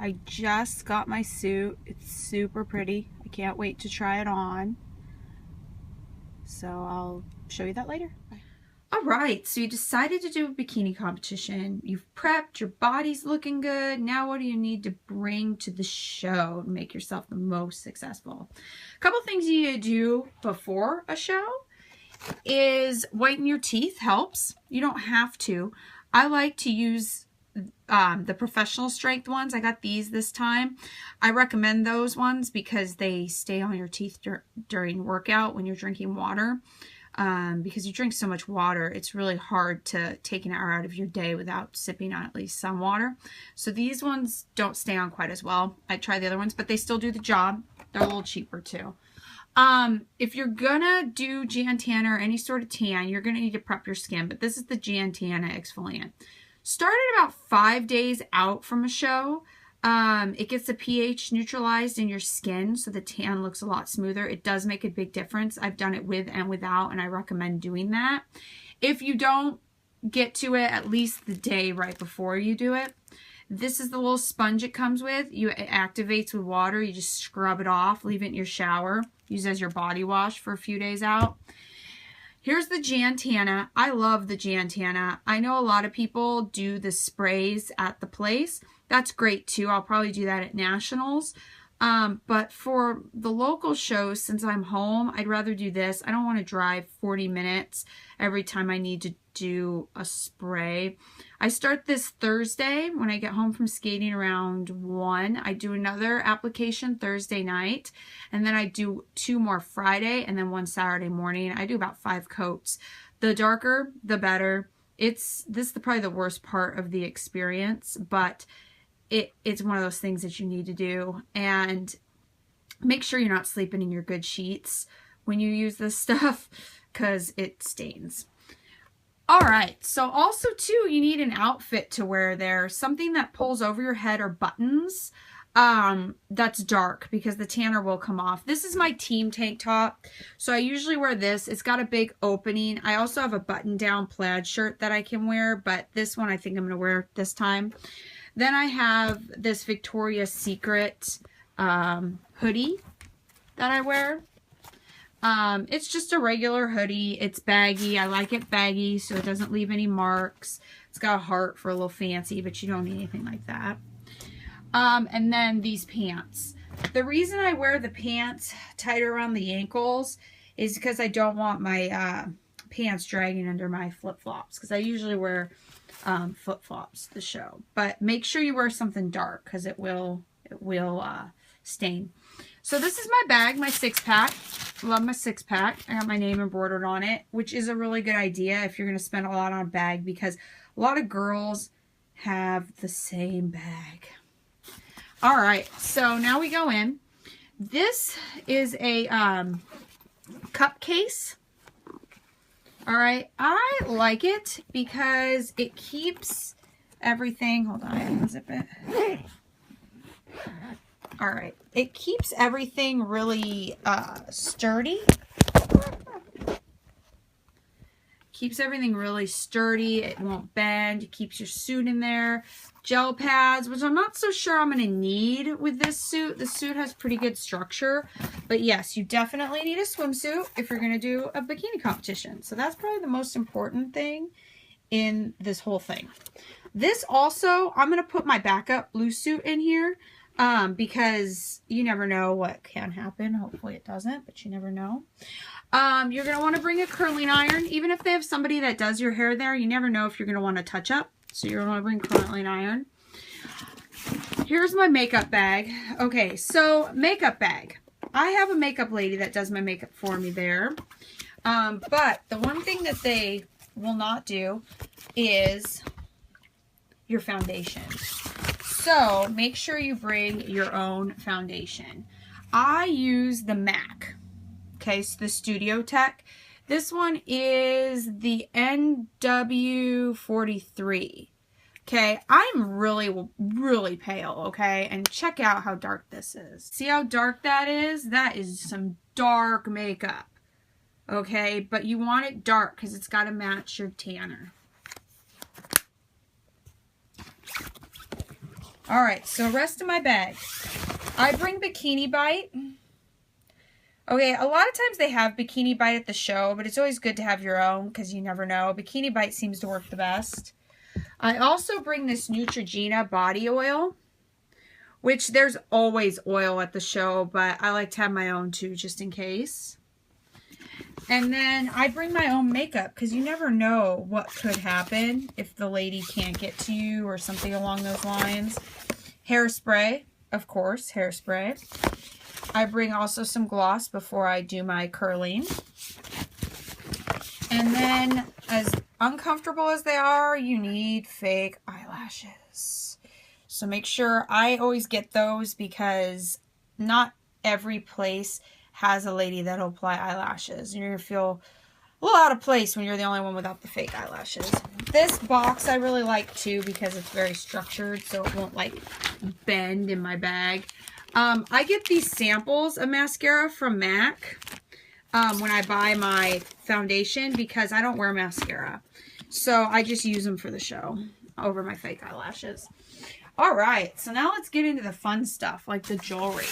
I just got my suit. It's super pretty. I can't wait to try it on. So I'll show you that later. Bye. All right, so you decided to do a bikini competition. You've prepped, your body's looking good. Now what do you need to bring to the show to make yourself the most successful? A couple things you need to do before a show is whiten your teeth. Helps. You don't have to. I like to use the professional strength ones. I got these this time. I recommend those ones because they stay on your teeth during workout when you're drinking water. Because you drink so much water, it's really hard to take an hour out of your day without sipping on at least some water. So these ones don't stay on quite as well. I tried the other ones, but they still do the job. They're a little cheaper too. If you're gonna do Giantana or any sort of tan, you're gonna need to prep your skin, but this is the Giantana exfoliant. Start at about 5 days out from a show. It gets the pH neutralized in your skin, so the tan looks a lot smoother. It does make a big difference. I've done it with and without, and I recommend doing that. If you don't get to it at least the day right before you do it, this is the little sponge it comes with. It activates with water. You just scrub it off, leave it in your shower, use it as your body wash for a few days out. Here's the Giantana. I love the Giantana. I know a lot of people do the sprays at the place. That's great too. I'll probably do that at nationals. But for the local shows, since I'm home, I'd rather do this. I don't want to drive 40 minutes every time I need to do a spray. I start this Thursday when I get home from skating around 1. I do another application Thursday night, and then I do 2 more Friday, and then 1 Saturday morning. I do about 5 coats. The darker, the better. This is probably the worst part of the experience, but it's one of those things that you need to do. And make sure you're not sleeping in your good sheets when you use this stuff, because it stains. All right, so also too, you need an outfit to wear there. Something that pulls over your head or buttons that's dark, because the tanner will come off. This is my team tank top. So I usually wear this. It's got a big opening. I also have a button down plaid shirt that I can wear, but this one I think I'm going to wear this time. Then I have this Victoria's Secret hoodie that I wear. It's just a regular hoodie. It's baggy. I like it baggy so it doesn't leave any marks. It's got a heart for a little fancy, but you don't need anything like that. And then these pants. The reason I wear the pants tighter around the ankles is because I don't want my pants dragging under my flip-flops, because I usually wear flip-flops to the show. But make sure you wear something dark, because it will stain. So this is my bag, my 6-pack. Love my 6-pack. I got my name embroidered on it, which is a really good idea if you're going to spend a lot on a bag, because a lot of girls have the same bag. All right, so now we go in. This is a cup case. All right, I like it because it keeps everything. Hold on, I unzip it. All right, it keeps everything really sturdy. Keeps everything really sturdy. It won't bend. It keeps your suit in there. Gel pads, which I'm not so sure I'm going to need with this suit. The suit has pretty good structure. But yes, you definitely need a swimsuit if you're going to do a bikini competition. So that's probably the most important thing in this whole thing. This also, I'm going to put my backup blue suit in here. Because you never know what can happen. Hopefully it doesn't, but you never know. You're going to want to bring a curling iron. Even if they have somebody that does your hair there, you never know if you're going to want to touch up. So you're going to bring curling iron. Here's my makeup bag. Okay, so makeup bag. I have a makeup lady that does my makeup for me there. But the one thing that they will not do is your foundation. So make sure you bring your own foundation. I use the MAC, okay, so the Studio Tech. This one is the NW43. Okay, I'm really pale, okay? And check out how dark this is. See how dark that is? That is some dark makeup, okay? But you want it dark because it's got to match your tanner. All right, so rest of my bag. I bring Bikini Bite. Okay, a lot of times they have Bikini Bite at the show, but it's always good to have your own because you never know. Bikini Bite seems to work the best. I also bring this Neutrogena body oil, which there's always oil at the show, but I like to have my own too, just in case. And then I bring my own makeup because you never know what could happen if the lady can't get to you or something along those lines. Hairspray, of course, hairspray. I bring also some gloss before I do my curling. And then, as uncomfortable as they are, you need fake eyelashes. So make sure I always get those because not every place has a lady that'll apply eyelashes. You're going to feel a little out of place when you're the only one without the fake eyelashes. This box I really like too because it's very structured so it won't like bend in my bag. I get these samples of mascara from MAC when I buy my foundation because I don't wear mascara. So I just use them for the show over my fake eyelashes. Alright, so now let's get into the fun stuff like the jewelry.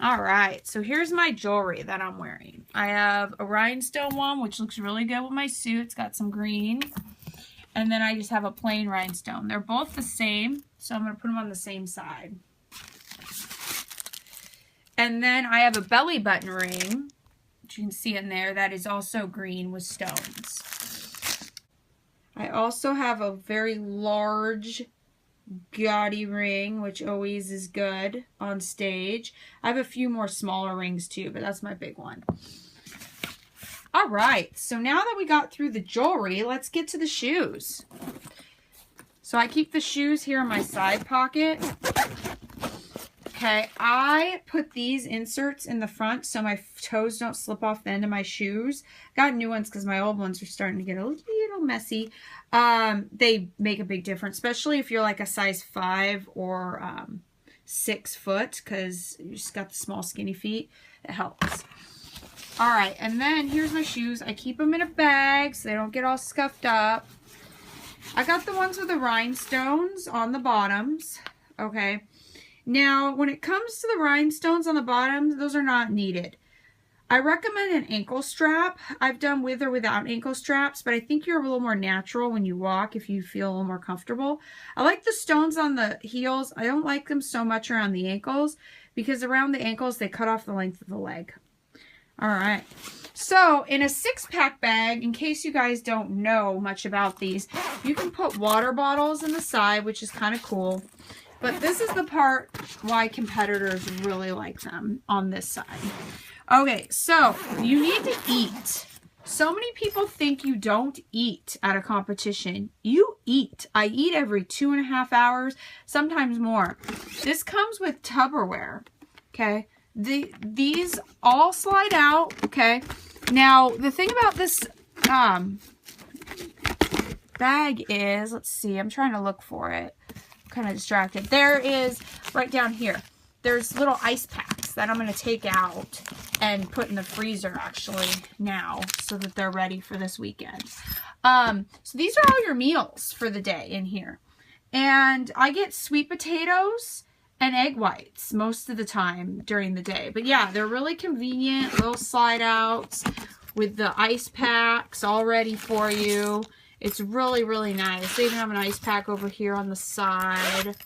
Alright, so here's my jewelry that I'm wearing. I have a rhinestone one, which looks really good with my suit. It's got some green. And then I just have a plain rhinestone. They're both the same, so I'm going to put them on the same side. And then I have a belly button ring, which you can see in there, that is also green with stones. I also have a very large gaudy ring, which always is good on stage. I have a few more smaller rings too, but that's my big one. All right, so now that we got through the jewelry, let's get to the shoes. So I keep the shoes here in my side pocket. Okay, I put these inserts in the front so my toes don't slip off the end of my shoes. Got new ones because my old ones are starting to get a little messy. They make a big difference, especially if you're like a size 5 or 6 foot because you just got the small skinny feet. It helps. All right, and then here's my shoes. I keep them in a bag so they don't get all scuffed up. I got the ones with the rhinestones on the bottoms. Okay. Now, when it comes to the rhinestones on the bottom, those are not needed. I recommend an ankle strap. I've done with or without ankle straps, but I think you're a little more natural when you walk if you feel a little more comfortable. I like the stones on the heels. I don't like them so much around the ankles because around the ankles, they cut off the length of the leg. All right. So, in a 6-pack bag, in case you guys don't know much about these, you can put water bottles in the side, which is kind of cool. But this is the part why competitors really like them on this side. Okay, so you need to eat. So many people think you don't eat at a competition. You eat. I eat every 2.5 hours, sometimes more. This comes with Tupperware, okay? These all slide out, okay? Now, the thing about this bag is, let's see, I'm trying to look for it. Kind of distracted. There is right down here. There's little ice packs that I'm going to take out and put in the freezer actually now so that they're ready for this weekend. So these are all your meals for the day in here. And I get sweet potatoes and egg whites most of the time during the day. But yeah, they're really convenient little slide outs with the ice packs all ready for you. It's really, really nice. They even have an ice pack over here on the side.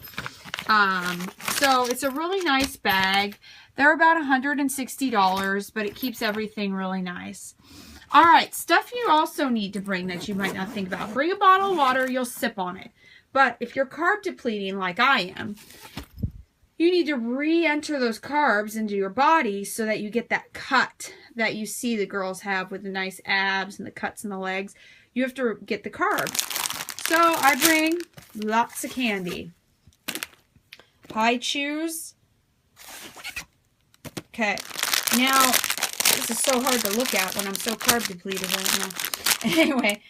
So it's a really nice bag. They're about $160, but it keeps everything really nice. All right, stuff you also need to bring that you might not think about. Bring a bottle of water, you'll sip on it. But if you're carb depleting like I am, you need to re-enter those carbs into your body so that you get that cut that you see the girls have with the nice abs and the cuts in the legs. You have to get the carbs. So I bring lots of candy. Pie chews. Okay. Now, this is so hard to look at when I'm so carb depleted right now. Anyway,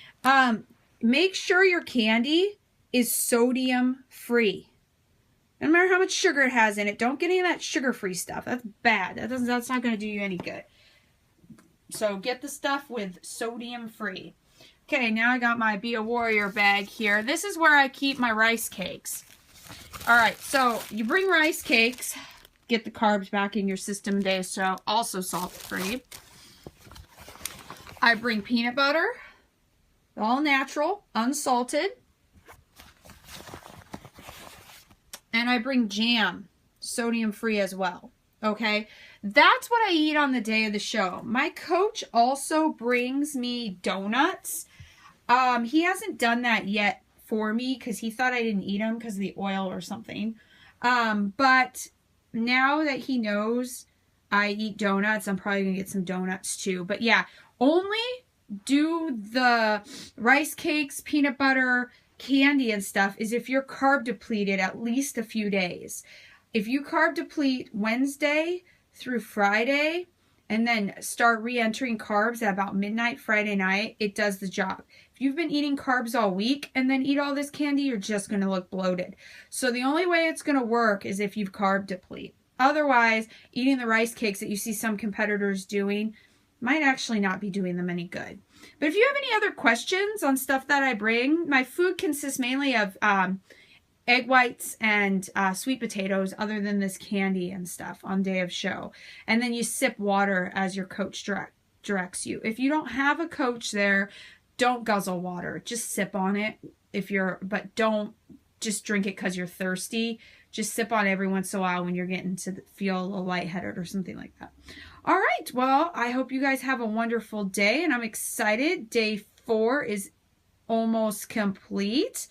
make sure your candy is sodium free. No matter how much sugar it has in it, don't get any of that sugar-free stuff. That's bad. That's not going to do you any good. So get the stuff with sodium free. Okay, now I got my Be a Warrior bag here. This is where I keep my rice cakes. All right, so you bring rice cakes, get the carbs back in your system today, so also salt-free. I bring peanut butter, all natural, unsalted. And I bring jam, sodium-free as well. Okay, that's what I eat on the day of the show. My coach also brings me donuts. He hasn't done that yet for me because he thought I didn't eat them because of the oil or something. But now that he knows I eat donuts, I'm probably gonna get some donuts too. But yeah, only do the rice cakes, peanut butter, candy and stuff is if you're carb depleted at least a few days. If you carb deplete Wednesday through Friday and then start re-entering carbs at about midnight Friday night, it does the job. If you've been eating carbs all week and then eat all this candy, you're just going to look bloated. So the only way it's going to work is if you've carb deplete. Otherwise, eating the rice cakes that you see some competitors doing might actually not be doing them any good. But if you have any other questions on stuff that I bring, my food consists mainly of egg whites and sweet potatoes, other than this candy and stuff on day of show. And then you sip water as your coach directs you. If you don't have a coach there, don't guzzle water. Just sip on it but don't just drink it because you're thirsty. Just sip on it every once in a while when you're getting to feel a little lightheaded or something like that. All right, well, I hope you guys have a wonderful day, and I'm excited. Day 4 is almost complete.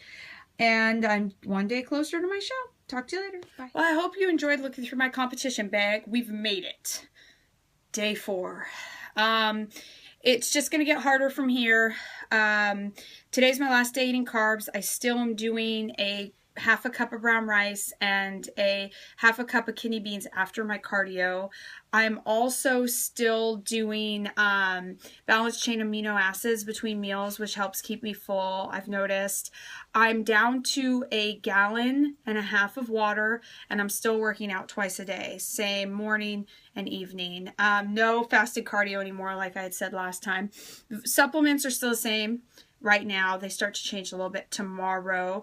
And I'm one day closer to my show. Talk to you later. Bye. Well, I hope you enjoyed looking through my competition bag. We've made it. Day 4. It's just going to get harder from here. Today's my last day eating carbs. I still am doing a half a cup of brown rice and a half a cup of kidney beans after my cardio. I'm also still doing balanced chain amino acids between meals, which helps keep me full, I've noticed. I'm down to 1.5 gallons of water, and I'm still working out twice a day, same morning and evening. No fasted cardio anymore, like I had said last time. Supplements are still the same. Right now, they start to change a little bit tomorrow.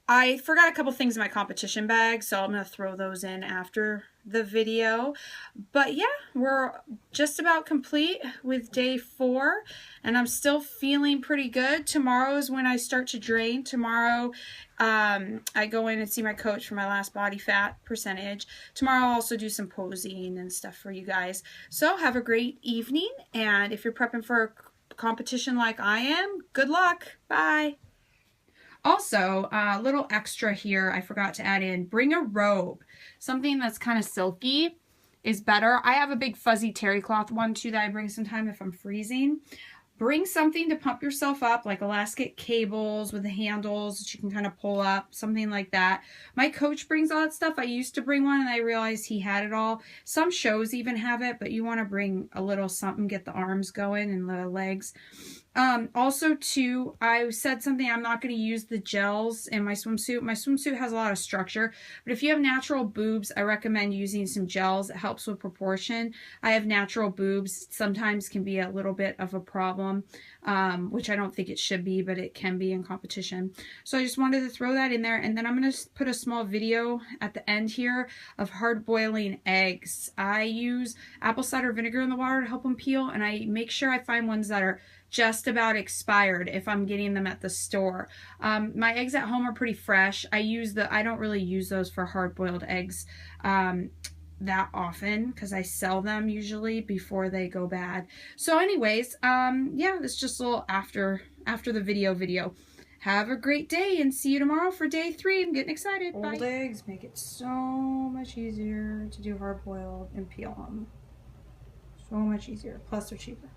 I forgot a couple things in my competition bag, so I'm going to throw those in after the video. But yeah, we're just about complete with day 4, and I'm still feeling pretty good. Tomorrow is when I start to drain. Tomorrow, I go in and see my coach for my last body fat percentage. Tomorrow, I'll also do some posing and stuff for you guys. So have a great evening, and if you're prepping for a competition like I am, good luck. Bye. Also, a little extra here I forgot to add in. Bring a robe. Something that's kind of silky is better. I have a big fuzzy terry cloth one too that I bring sometimes if I'm freezing. Bring something to pump yourself up, like elastic cables with the handles that you can kind of pull up, something like that. My coach brings all that stuff. I used to bring one and I realized he had it all. Some shows even have it, but you want to bring a little something, get the arms going and the legs. Also too, I said something, I'm not going to use the gels in my swimsuit. My swimsuit has a lot of structure, but if you have natural boobs, I recommend using some gels. It helps with proportion. I have natural boobs. Sometimes can be a little bit of a problem, which I don't think it should be, but it can be in competition. So I just wanted to throw that in there. And then I'm going to put a small video at the end here of hard boiling eggs. I use apple cider vinegar in the water to help them peel, and I make sure I find ones that are just about expired if I'm getting them at the store. My eggs at home are pretty fresh. I don't really use those for hard-boiled eggs that often because I sell them usually before they go bad. So anyways, yeah, it's just a little after the video. Have a great day and see you tomorrow for day 3. I'm getting excited. Bye. Old eggs make it so much easier to do hard-boiled and peel them. So much easier. Plus they're cheaper.